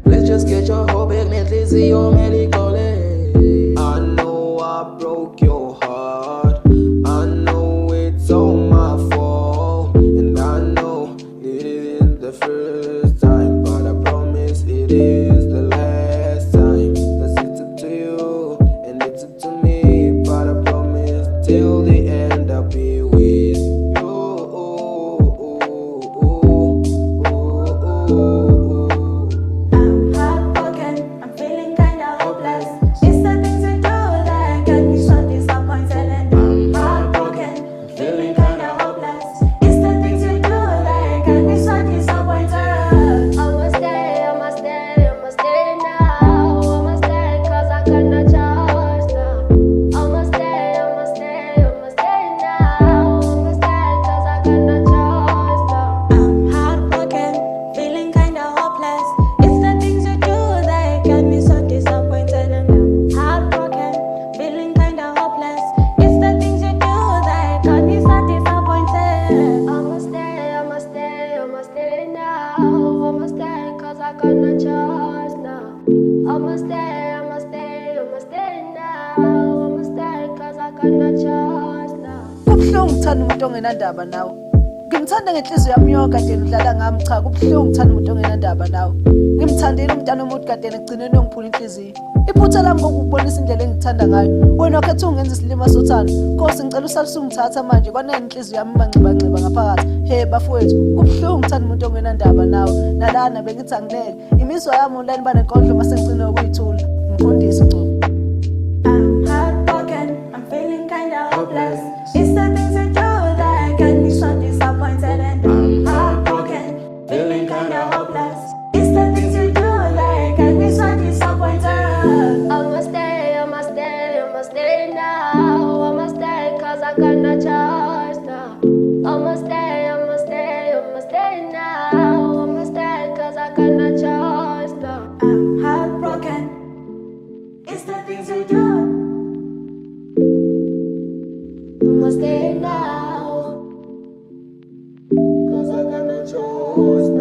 Let's just get your whole big mentally, see your medical. I know I broke your heart. I know it's all my fault. And I know it isn't the first time, but I promise it is the last time. Cause it's up to you and it's up to me, but I promise till the end I'll be with you. Ngendaba nawe ngimthanda ngenhliziyo yami yonke kade ngidlala ngami cha kubuhlungu ngithanda umuntu ongenandaba nawe ngimthandile umntana omuthi kade ngigcinene ngiphula inhliziyo iphutha lami ngokubonisa indlela engithanda ngayo wena wakhetha ungenza isilima sothando Nkosi ngicela usalise ungithatha manje kwanele inhliziyo yami manxiba ngaphakathi he bafowethu kubuhlungu ngithanda umuntu ongenandaba nawe nalana bengithi angilele imizwa yami ulani banenkondlo mase ngicina ukuyithula Mqondisi Ngcobo. I'm heartbroken, I'm feeling kinda hopeless. It's the things I do that got me so disappointed and I'm heartbroken, feeling kinda hopeless. It's the things you do that got me so disappointed. I must stay now. I must stay cause I got no choice now. I must stay now. I must stay cause I got no choice now. I'm heartbroken, it's the things you do. I must stay now, cause I got no choice.